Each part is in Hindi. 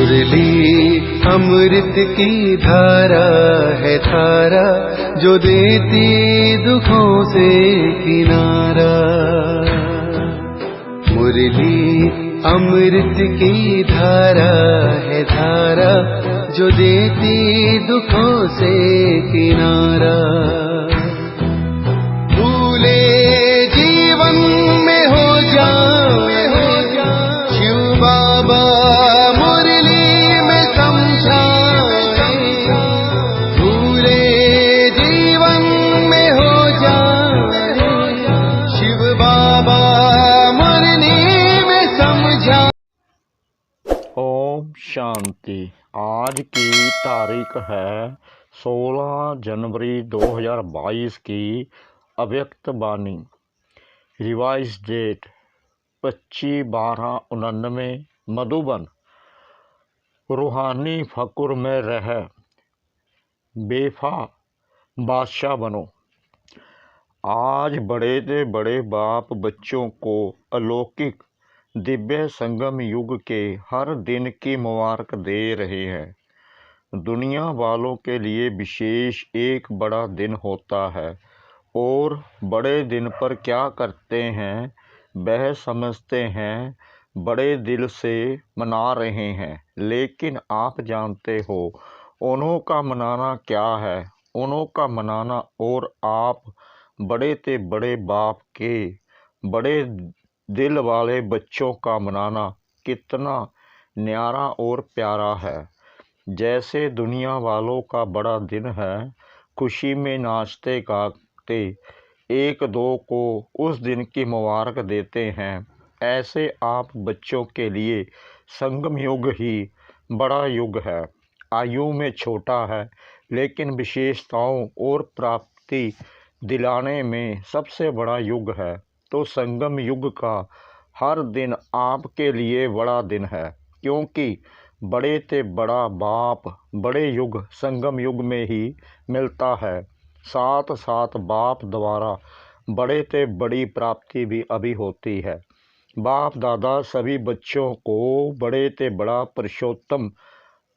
मुरली अमृत की धारा है धारा, जो देती दुखों से किनारा। मुरली अमृत की धारा है धारा, जो देती दुखों से किनारा। भूले जीवन में हो जाए शिव बाबा मुरली में समझाए। भूले जीवन में हो जाए शिव बाबा मुरली में समझा। ओम शांति। आज की तारीख है 16 जनवरी 2022 की अव्यक्त वाणी। Revise date 25/12/99। मधुबन। रूहानी फकुर में रह बेफा बादशाह बनो। आज बड़े से बड़े बाप बच्चों को अलौकिक दिव्य संगम युग के हर दिन की मुबारक दे रहे हैं। दुनिया वालों के लिए विशेष एक बड़ा दिन होता है और बड़े दिन पर क्या करते हैं वह समझते हैं, बड़े दिल से मना रहे हैं। लेकिन आप जानते हो उन्हों का मनाना क्या है। उन्हों का मनाना और आप बड़े से बड़े बाप के बड़े दिल वाले बच्चों का मनाना कितना न्यारा और प्यारा है। जैसे दुनिया वालों का बड़ा दिन है, खुशी में नाचते गाते एक दो को उस दिन की मुबारक देते हैं, ऐसे आप बच्चों के लिए संगम युग ही बड़ा युग है। आयु में छोटा है लेकिन विशेषताओं और प्राप्ति दिलाने में सबसे बड़ा युग है। तो संगम युग का हर दिन आपके लिए बड़ा दिन है, क्योंकि बड़े से बड़ा बाप बड़े युग संगम युग में ही मिलता है। साथ साथ बाप द्वारा बड़े से बड़ी प्राप्ति भी अभी होती है। बाप दादा सभी बच्चों को बड़े से बड़ा पुरुषोत्तम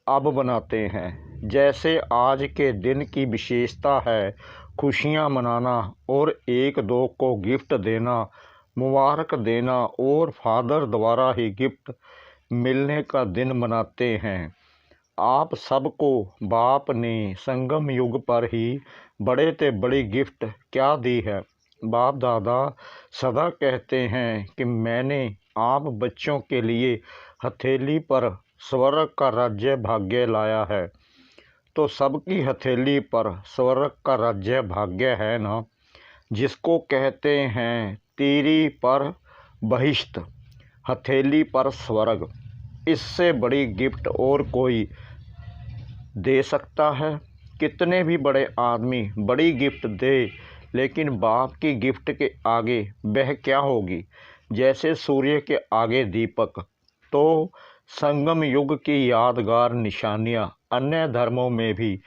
अब बनाते हैं। जैसे आज के दिन की विशेषता है खुशियाँ मनाना और एक दो को गिफ्ट देना, मुबारक देना और फादर द्वारा ही गिफ्ट मिलने का दिन मनाते हैं। आप सबको बाप ने संगम युग पर ही बड़े से बड़ी गिफ्ट क्या दी है। बाप दादा सदा कहते हैं कि मैंने आप बच्चों के लिए हथेली पर स्वर्ग का राज्य भाग्य लाया है। तो सबकी हथेली पर स्वर्ग का राज्य भाग्य है ना, जिसको कहते हैं तीरी पर बहिश्त, हथेली पर स्वर्ग। इससे बड़ी गिफ्ट और कोई दे सकता है? कितने भी बड़े आदमी बड़ी गिफ्ट दे, लेकिन बाप की गिफ्ट के आगे वह क्या होगी? जैसे सूर्य के आगे दीपक। तो संगम युग की यादगार निशानियाँ अन्य धर्मों में भी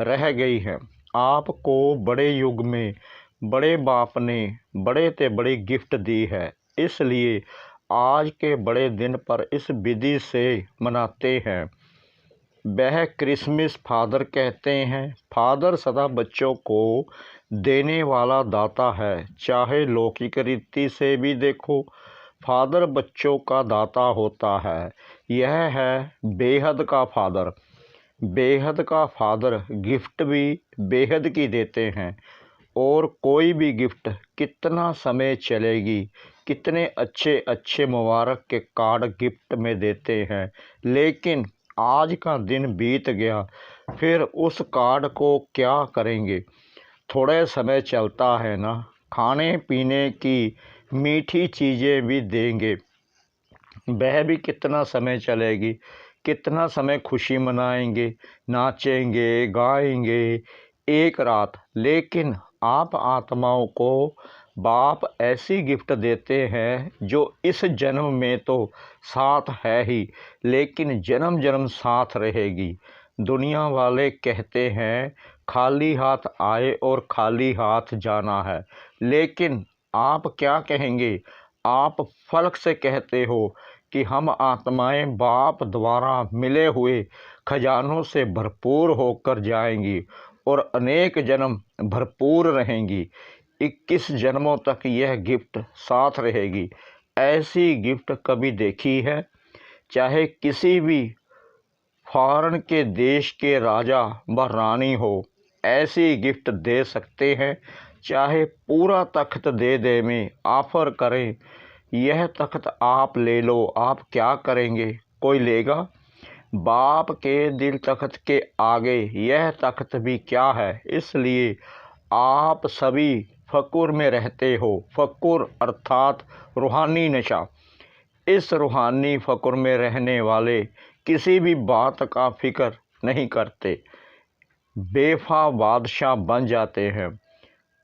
रह गई हैं। आपको बड़े युग में बड़े बाप ने बड़े से बड़ी गिफ्ट दी है, इसलिए आज के बड़े दिन पर इस विधि से मनाते हैं। वह क्रिसमस फादर कहते हैं। फादर सदा बच्चों को देने वाला दाता है। चाहे लौकिक रीति से भी देखो, फादर बच्चों का दाता होता है। यह है बेहद का फादर। बेहद का फादर गिफ्ट भी बेहद की देते हैं। और कोई भी गिफ्ट कितना समय चलेगी, कितने अच्छे अच्छे मुबारक के कार्ड गिफ्ट में देते हैं, लेकिन आज का दिन बीत गया, फिर उस कार्ड को क्या करेंगे? थोड़े समय चलता है ना, खाने पीने की मीठी चीज़ें भी देंगे, वह भी कितना समय चलेगी, कितना समय खुशी मनाएंगे, नाचेंगे गाएंगे एक रात। लेकिन आप आत्माओं को बाप ऐसी गिफ्ट देते हैं जो इस जन्म में तो साथ है ही, लेकिन जन्म जन्म साथ रहेगी। दुनिया वाले कहते हैं खाली हाथ आए और खाली हाथ जाना है, लेकिन आप क्या कहेंगे? आप फलक से कहते हो कि हम आत्माएं बाप द्वारा मिले हुए खजानों से भरपूर होकर जाएंगी और अनेक जन्म भरपूर रहेंगी। 21 जन्मों तक यह गिफ्ट साथ रहेगी। ऐसी गिफ्ट कभी देखी है? चाहे किसी भी फॉरेन के देश के राजा व रानी हो, ऐसी गिफ्ट दे सकते हैं। चाहे पूरा तख्त दे दे में ऑफर करें, यह तख्त आप ले लो, आप क्या करेंगे? कोई लेगा? बाप के दिल तख्त के आगे यह तख्त भी क्या है? इसलिए आप सभी फ़कुर में रहते हो। फ़कुर अर्थात रूहानी नशा। इस रूहानी फ़कुर में रहने वाले किसी भी बात का फ़िक्र नहीं करते, बेफा बादशाह बन जाते हैं।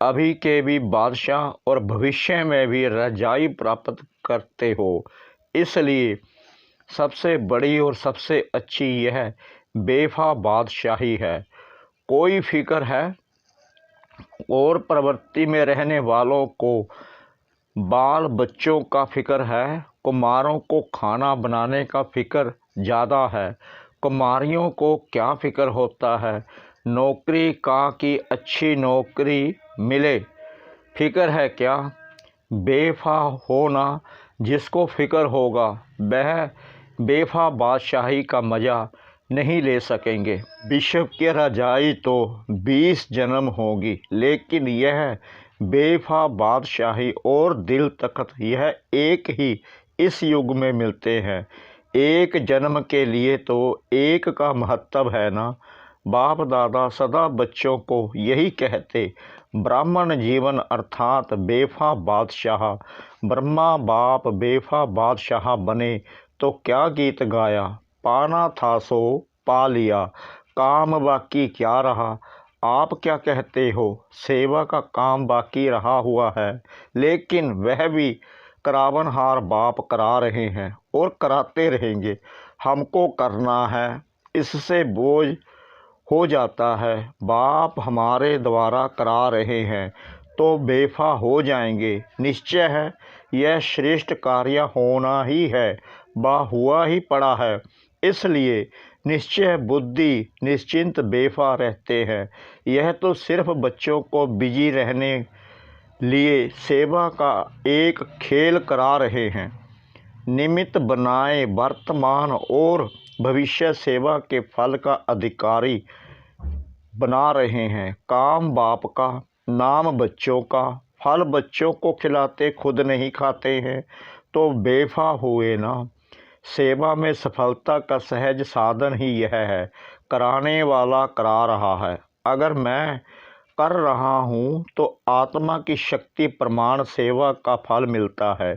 अभी के भी बादशाह और भविष्य में भी रजाई प्राप्त करते हो। इसलिए सबसे बड़ी और सबसे अच्छी यह बेफा बादशाही है। कोई फ़िक्र है? और प्रवृत्ति में रहने वालों को बाल बच्चों का फ़िक्र है। कुमारों को खाना बनाने का फ़िक्र ज़्यादा है। कुमारियों को क्या फ़िक्र होता है? नौकरी का कि अच्छी नौकरी मिले, फ़िक्र है क्या? बेफा होना जिसको फ़िक्र होगा वह बेफा बादशाही का मज़ा नहीं ले सकेंगे। विश्व की रजाई तो 20 जन्म होगी, लेकिन यह बेफा बादशाही और दिल तख्त यह एक ही इस युग में मिलते हैं। एक जन्म के लिए तो एक का महत्व है ना। बाप दादा सदा बच्चों को यही कहते। ब्राह्मण जीवन अर्थात बेफा बादशाह। ब्रह्मा बाप बेफा बादशाह बने तो क्या गीत गाया? पाना था सो पा लिया, काम बाकी क्या रहा? आप क्या कहते हो? सेवा का काम बाकी रहा हुआ है, लेकिन वह भी करावनहार बाप करा रहे हैं और कराते रहेंगे। हमको करना है, इससे बोझ हो जाता है। बाप हमारे द्वारा करा रहे हैं तो बेफा हो जाएंगे। निश्चय है यह श्रेष्ठ कार्य होना ही है, हुआ ही पड़ा है। इसलिए निश्चय बुद्धि निश्चिंत बेफा रहते हैं। यह तो सिर्फ बच्चों को बिजी रहने लिए सेवा का एक खेल करा रहे हैं। निमित्त बनाए वर्तमान और भविष्य सेवा के फल का अधिकारी बना रहे हैं। काम बाप का, नाम बच्चों का, फल बच्चों को खिलाते खुद नहीं खाते हैं तो बेफा हुए ना। सेवा में सफलता का सहज साधन ही यह है। कराने वाला करा रहा है। अगर मैं कर रहा हूँ तो आत्मा की शक्ति प्रमाण सेवा का फल मिलता है।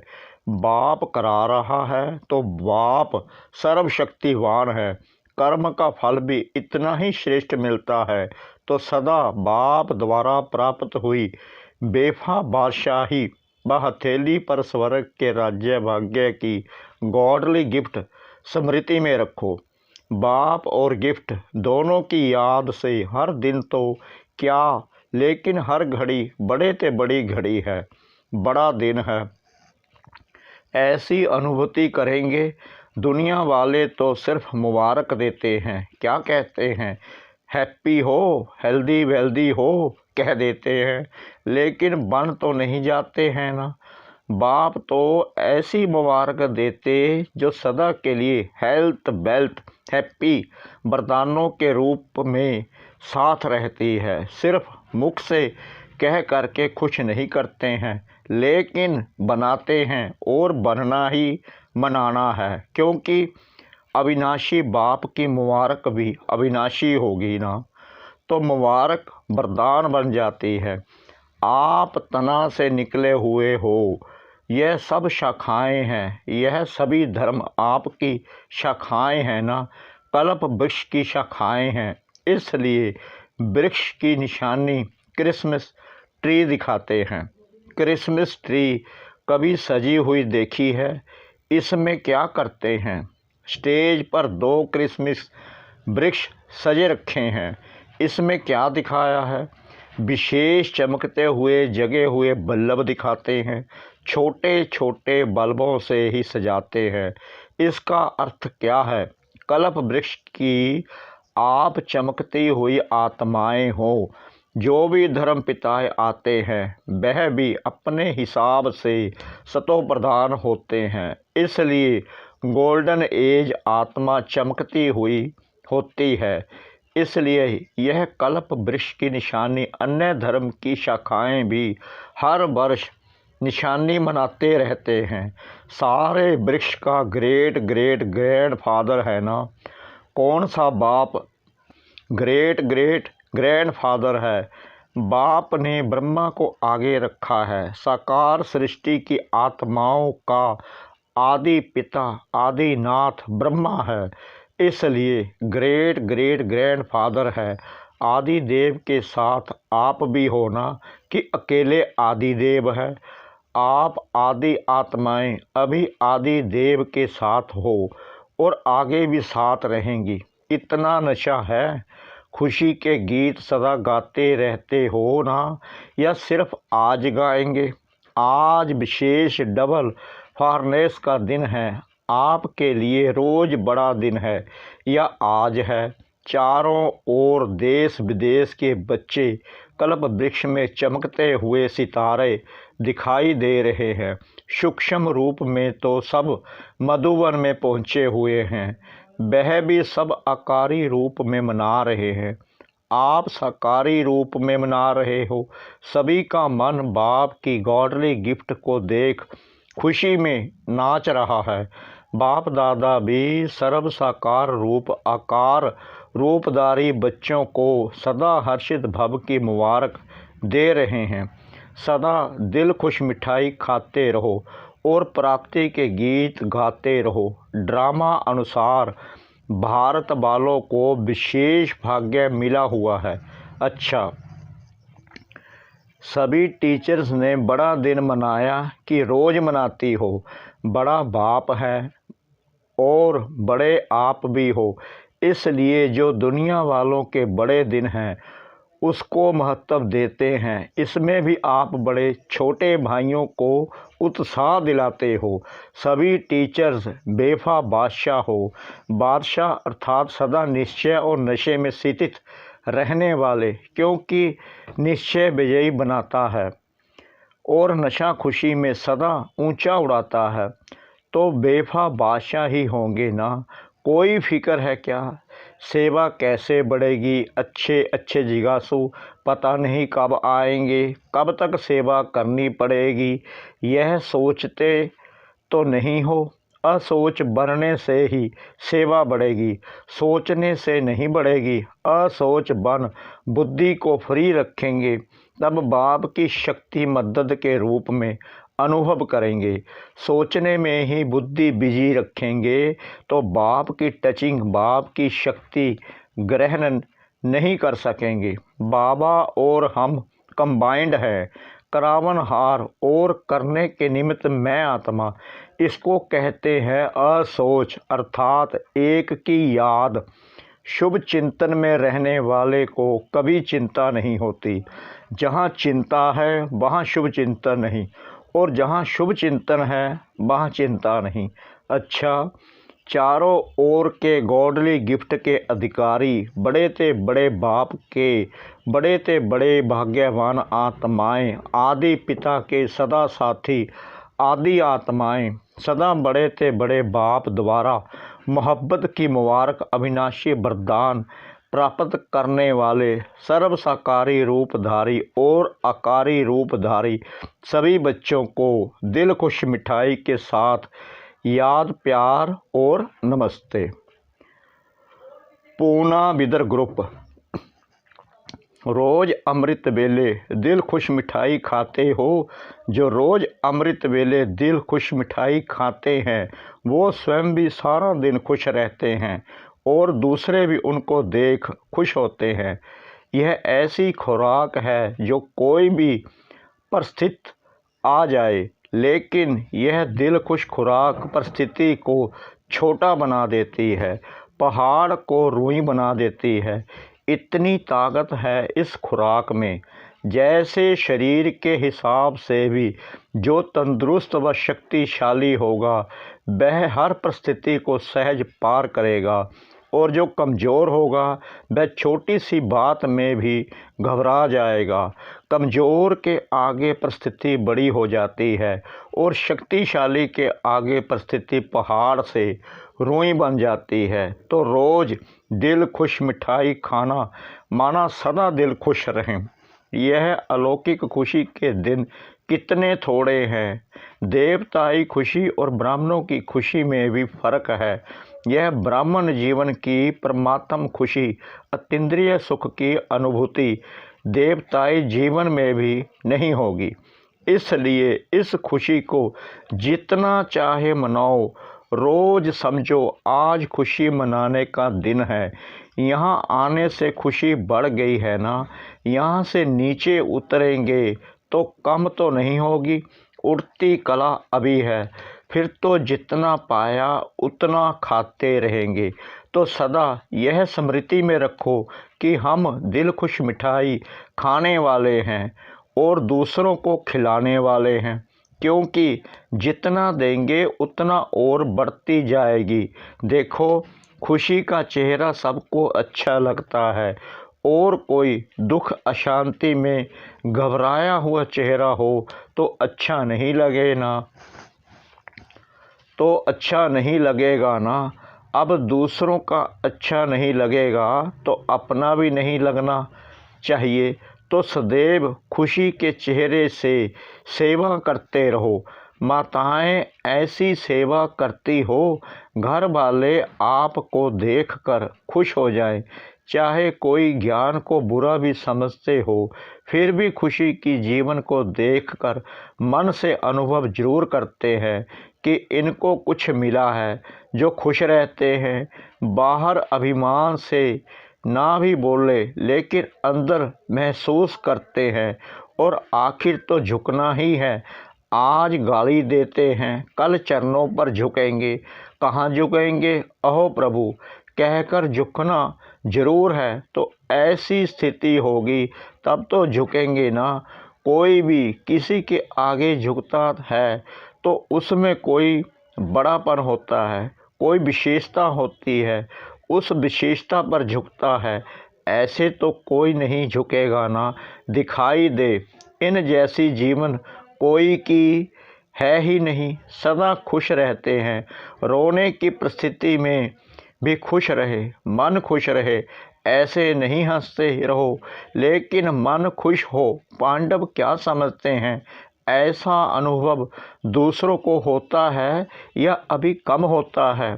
बाप करा रहा है तो बाप सर्वशक्तिवान है। कर्म का फल भी इतना ही श्रेष्ठ मिलता है। तो सदा बाप द्वारा प्राप्त हुई बेफा बादशाही व हथेली पर स्वर्ग के राज्य भाग्य की गॉडली गिफ्ट स्मृति में रखो। बाप और गिफ्ट दोनों की याद से हर दिन तो क्या, लेकिन हर घड़ी बड़े से बड़ी घड़ी है, बड़ा दिन है। ऐसी अनुभूति करेंगे। दुनिया वाले तो सिर्फ मुबारक देते हैं, क्या कहते हैं? हैप्पी हो, हेल्दी वेल्दी हो कह देते हैं, लेकिन बन तो नहीं जाते हैं ना। बाप तो ऐसी मुबारक देते जो सदा के लिए हेल्थ वेल्थ हैप्पी वरदानों के रूप में साथ रहती है। सिर्फ मुख से कह करके खुश नहीं करते हैं, लेकिन बनाते हैं और बनना ही मनाना है, क्योंकि अविनाशी बाप की मुबारक भी अविनाशी होगी ना। तो मुबारक वरदान बन जाती है। आप तना से निकले हुए हो। यह सब शाखाएं हैं, यह सभी धर्म आपकी शाखाएं हैं ना। कल्प वृक्ष की शाखाएं हैं, इसलिए वृक्ष की निशानी क्रिसमस ट्री दिखाते हैं। क्रिसमस ट्री कभी सजी हुई देखी है? इसमें क्या करते हैं? स्टेज पर 2 क्रिसमस वृक्ष सजे रखे हैं। इसमें क्या दिखाया है? विशेष चमकते हुए जगे हुए बल्लभ दिखाते हैं। छोटे छोटे बल्बों से ही सजाते हैं। इसका अर्थ क्या है? कल्प वृक्ष की आप चमकती हुई आत्माएं हो। जो भी धर्म पिताएँ आते हैं वह भी अपने हिसाब से सतो प्रधान होते हैं। इसलिए गोल्डन एज आत्मा चमकती हुई होती है। इसलिए यह कल्प वृक्ष की निशानी अन्य धर्म की शाखाएं भी हर वर्ष निशानी मनाते रहते हैं। सारे वृक्ष का ग्रेट ग्रेट ग्रैंडफादर है ना। कौन सा बाप ग्रेट ग्रेट ग्रैंडफादर है? बाप ने ब्रह्मा को आगे रखा है। साकार सृष्टि की आत्माओं का आदि पिता आदिनाथ ब्रह्मा है। इसलिए ग्रेट ग्रेट ग्रैंडफादर है। आदि देव के साथ आप भी हो ना कि अकेले आदि देव है? आप आदि आत्माएं अभी आदि देव के साथ हो और आगे भी साथ रहेंगी। इतना नशा है? खुशी के गीत सदा गाते रहते हो ना, या सिर्फ आज गाएंगे? आज विशेष डबल फारनेस का दिन है। आपके लिए रोज़ बड़ा दिन है या आज है। चारों ओर देश विदेश के बच्चे कल्प वृक्ष में चमकते हुए सितारे दिखाई दे रहे हैं। सूक्ष्म रूप में तो सब मधुवन में पहुँचे हुए हैं। वह भी सब आकारी रूप में मना रहे हैं। आप साकारी रूप में मना रहे हो। सभी का मन बाप की गॉडली गिफ्ट को देख खुशी में नाच रहा है। बाप दादा भी सर्व साकार रूप आकार रूपधारी बच्चों को सदा हर्षित भव की मुबारक दे रहे हैं। सदा दिल खुश मिठाई खाते रहो और प्राप्ति के गीत गाते रहो। ड्रामा अनुसार भारत वालों को विशेष भाग्य मिला हुआ है। अच्छा, सभी टीचर्स ने बड़ा दिन मनाया कि रोज़ मनाती हो? बड़ा बाप है और बड़े आप भी हो। इसलिए जो दुनिया वालों के बड़े दिन हैं उसको महत्व देते हैं। इसमें भी आप बड़े छोटे भाइयों को उत्साह दिलाते हो। सभी टीचर्स बेफा बादशाह हो। बादशाह अर्थात सदा निश्चय और नशे में स्थित रहने वाले, क्योंकि निश्चय विजयी बनाता है और नशा खुशी में सदा ऊंचा उड़ाता है। तो बेफा बादशाह ही होंगे ना। कोई फिक्र है क्या? सेवा कैसे बढ़ेगी? अच्छे अच्छे जिज्ञासु पता नहीं कब आएंगे, कब तक सेवा करनी पड़ेगी, यह सोचते तो नहीं हो। असोच बनने से ही सेवा बढ़ेगी, सोचने से नहीं बढ़ेगी। असोच बन बुद्धि को फ्री रखेंगे तब बाप की शक्ति मदद के रूप में अनुभव करेंगे। सोचने में ही बुद्धि बिजी रखेंगे तो बाप की टचिंग, बाप की शक्ति ग्रहण नहीं कर सकेंगे। बाबा और हम कंबाइंड है। करावन हार और करने के निमित्त मैं आत्मा, इसको कहते हैं असोच अर्थात एक की याद। शुभ चिंतन में रहने वाले को कभी चिंता नहीं होती। जहाँ चिंता है वहाँ शुभ चिंतन नहीं, और जहाँ शुभ चिंतन है वहाँ चिंता नहीं। अच्छा, चारों ओर के गॉडली गिफ्ट के अधिकारी बड़े ते बड़े बाप के बड़े ते बड़े भाग्यवान आत्माएं, आदि पिता के सदा साथी आदि आत्माएं, सदा बड़े ते बड़े बाप द्वारा मोहब्बत की मुबारक अविनाशी वरदान प्राप्त करने वाले सर्व साकारी रूपधारी और आकारी रूपधारी सभी बच्चों को दिल खुश मिठाई के साथ याद, प्यार और नमस्ते। पूना बिदर ग्रुप। रोज़ अमृत वेले दिल खुश मिठाई खाते हो। जो रोज़ अमृत वेले दिल खुश मिठाई खाते हैं वो स्वयं भी सारा दिन खुश रहते हैं और दूसरे भी उनको देख खुश होते हैं। यह ऐसी खुराक है जो कोई भी परिस्थिति आ जाए, लेकिन यह दिल खुश खुराक परिस्थिति को छोटा बना देती है, पहाड़ को रूई बना देती है। इतनी ताकत है इस खुराक में। जैसे शरीर के हिसाब से भी जो तंदुरुस्त व शक्तिशाली होगा वह हर परिस्थिति को सहज पार करेगा, और जो कमज़ोर होगा वह छोटी सी बात में भी घबरा जाएगा। कमज़ोर के आगे परिस्थिति बड़ी हो जाती है और शक्तिशाली के आगे परिस्थिति पहाड़ से रुई बन जाती है। तो रोज़ दिल खुश मिठाई खाना माना सदा दिल खुश रहें। यह अलौकिक खुशी के दिन कितने थोड़े हैं। देवताई खुशी और ब्राह्मणों की खुशी में भी फर्क है। यह ब्राह्मण जीवन की परमात्म खुशी अतीन्द्रिय सुख की अनुभूति देवताई जीवन में भी नहीं होगी। इसलिए इस खुशी को जितना चाहे मनाओ। रोज़ समझो आज खुशी मनाने का दिन है। यहाँ आने से खुशी बढ़ गई है ना, यहाँ से नीचे उतरेंगे तो कम तो नहीं होगी, उड़ती कला अभी है। फिर तो जितना पाया उतना खाते रहेंगे। तो सदा यह स्मृति में रखो कि हम दिल खुश मिठाई खाने वाले हैं और दूसरों को खिलाने वाले हैं, क्योंकि जितना देंगे उतना और बढ़ती जाएगी। देखो खुशी का चेहरा सबको अच्छा लगता है, और कोई दुख अशांति में घबराया हुआ चेहरा हो तो अच्छा नहीं लगेगा ना। अब दूसरों का अच्छा नहीं लगेगा तो अपना भी नहीं लगना चाहिए। तो सदैव खुशी के चेहरे से सेवा करते रहो। माताएं ऐसी सेवा करती हो घर वाले आपको देखकर खुश हो जाएं। चाहे कोई ज्ञान को बुरा भी समझते हो फिर भी खुशी की जीवन को देखकर मन से अनुभव जरूर करते हैं कि इनको कुछ मिला है। जो खुश रहते हैं बाहर अभिमान से ना भी बोले लेकिन अंदर महसूस करते हैं, और आखिर तो झुकना ही है। आज गाली देते हैं कल चरणों पर झुकेंगे। कहाँ झुकेंगे? अहो प्रभु कहकर झुकना जरूर है। तो ऐसी स्थिति होगी तब तो झुकेंगे ना। कोई भी किसी के आगे झुकता है तो उसमें कोई बड़ापन होता है, कोई विशेषता होती है, उस विशेषता पर झुकता है। ऐसे तो कोई नहीं झुकेगा ना। दिखाई दे इन जैसी जीवन कोई की है ही नहीं। सदा खुश रहते हैं। रोने की परिस्थिति में भी खुश रहे, मन खुश रहे। ऐसे नहीं हंसते रहो लेकिन मन खुश हो। पांडव क्या समझते हैं? ऐसा अनुभव दूसरों को होता है या अभी कम होता है?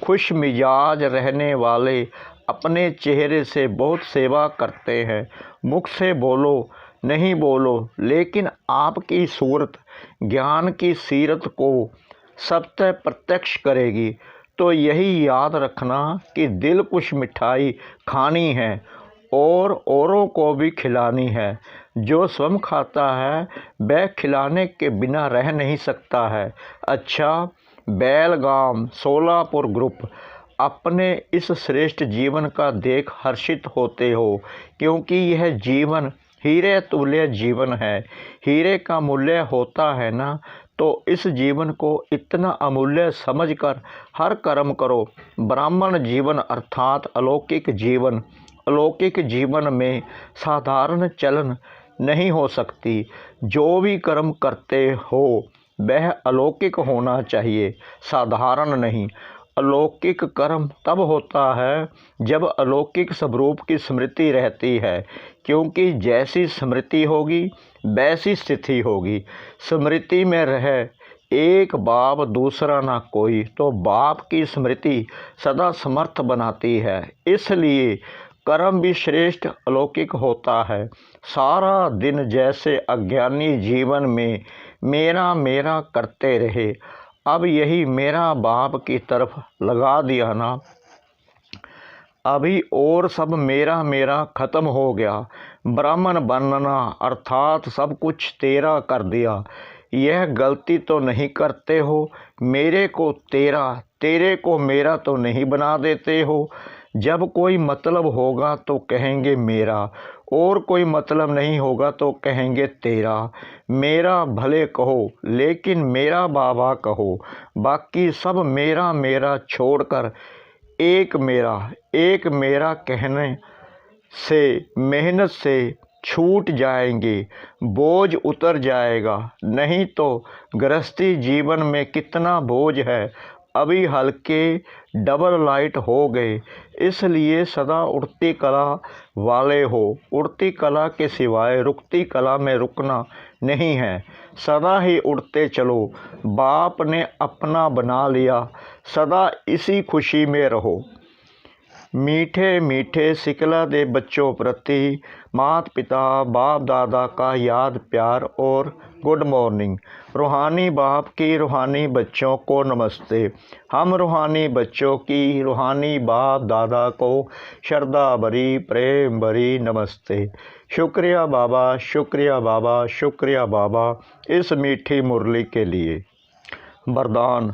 खुश मिजाज रहने वाले अपने चेहरे से बहुत सेवा करते हैं। मुख से बोलो नहीं बोलो लेकिन आपकी सूरत ज्ञान की सीरत को सत्य प्रत्यक्ष करेगी। तो यही याद रखना कि दिल कुछ मिठाई खानी है और औरों को भी खिलानी है। जो स्वयं खाता है वह खिलाने के बिना रह नहीं सकता है। अच्छा बेलगाम सोलापुर ग्रुप अपने इस श्रेष्ठ जीवन का देख हर्षित होते हो, क्योंकि यह जीवन हीरे तुल्य जीवन है। हीरे का मूल्य होता है ना, तो इस जीवन को इतना अमूल्य समझकर हर कर्म करो। ब्राह्मण जीवन अर्थात अलौकिक जीवन। अलौकिक जीवन में साधारण चलन नहीं हो सकती। जो भी कर्म करते हो वह अलौकिक होना चाहिए, साधारण नहीं। अलौकिक कर्म तब होता है जब अलौकिक स्वरूप की स्मृति रहती है, क्योंकि जैसी स्मृति होगी वैसी स्थिति होगी। स्मृति में रहे एक बाप दूसरा ना कोई, तो बाप की स्मृति सदा समर्थ बनाती है। इसलिए कर्म भी श्रेष्ठ अलौकिक होता है। सारा दिन जैसे अज्ञानी जीवन में मेरा मेरा करते रहे, अब यही मेरा बाप की तरफ लगा दिया ना, अभी और सब मेरा मेरा खत्म हो गया। ब्राह्मण बनना अर्थात सब कुछ तेरा कर दिया। यह गलती तो नहीं करते हो? मेरे को तेरा तेरे को मेरा तो नहीं बना देते हो? जब कोई मतलब होगा तो कहेंगे मेरा, और कोई मतलब नहीं होगा तो कहेंगे तेरा। मेरा भले कहो लेकिन मेरा बाबा कहो, बाकी सब मेरा मेरा छोड़कर एक मेरा कहने से मेहनत से छूट जाएंगे, बोझ उतर जाएगा। नहीं तो गृहस्थी जीवन में कितना बोझ है, अभी हल्के डबल लाइट हो गए, इसलिए सदा उड़ती कला वाले हो। उड़ती कला के सिवाय रुकती कला में रुकना नहीं है, सदा ही उड़ते चलो। बाप ने अपना बना लिया, सदा इसी खुशी में रहो। मीठे मीठे सिकला दे बच्चों प्रति माता पिता बाप दादा का याद प्यार और गुड मॉर्निंग। रूहानी बाप की रूहानी बच्चों को नमस्ते। हम रूहानी बच्चों की रूहानी बाप दादा को श्रद्धा भरी प्रेम भरी नमस्ते। शुक्रिया बाबा, शुक्रिया बाबा, शुक्रिया बाबा इस मीठी मुरली के लिए। वरदान: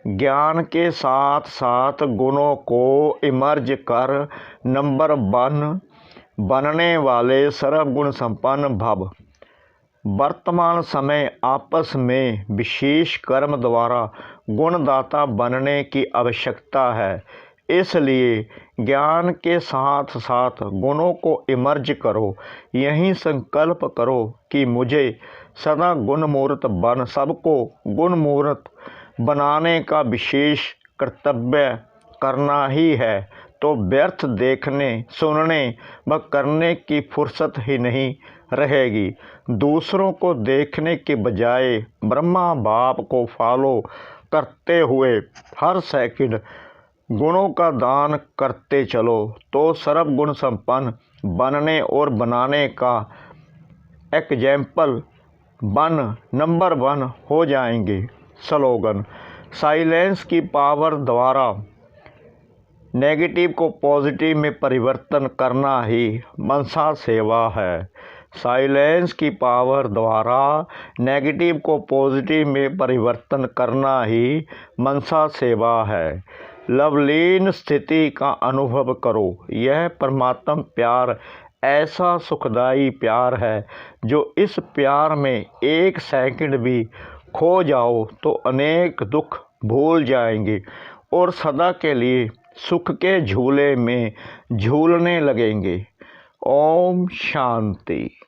ज्ञान के साथ साथ गुणों को इमर्ज कर नंबर 1 बनने वाले सर्वगुण संपन्न भव। वर्तमान समय आपस में विशेष कर्म द्वारा गुणदाता बनने की आवश्यकता है, इसलिए ज्ञान के साथ साथ गुणों को इमर्ज करो। यही संकल्प करो कि मुझे सदा गुणमूर्त बन सबको गुणमूर्त बनाने का विशेष कर्तव्य करना ही है, तो व्यर्थ देखने सुनने व करने की फुर्सत ही नहीं रहेगी। दूसरों को देखने के बजाय ब्रह्मा बाप को फॉलो करते हुए हर सेकंड गुणों का दान करते चलो, तो सर्वगुण संपन्न बनने और बनाने का एग्जाम्पल बन नंबर 1 हो जाएंगे। स्लोगन: साइलेंस की पावर द्वारा नेगेटिव को पॉजिटिव में परिवर्तन करना ही मनसा सेवा है। साइलेंस की पावर द्वारा नेगेटिव को पॉजिटिव में परिवर्तन करना ही मनसा सेवा है। लवलीन स्थिति का अनुभव करो। यह परमात्मा प्यार ऐसा सुखदाई प्यार है, जो इस प्यार में एक सेकंड भी खो जाओ तो अनेक दुख भूल जाएंगे और सदा के लिए सुख के झूले में झूलने लगेंगे। ओम शांति।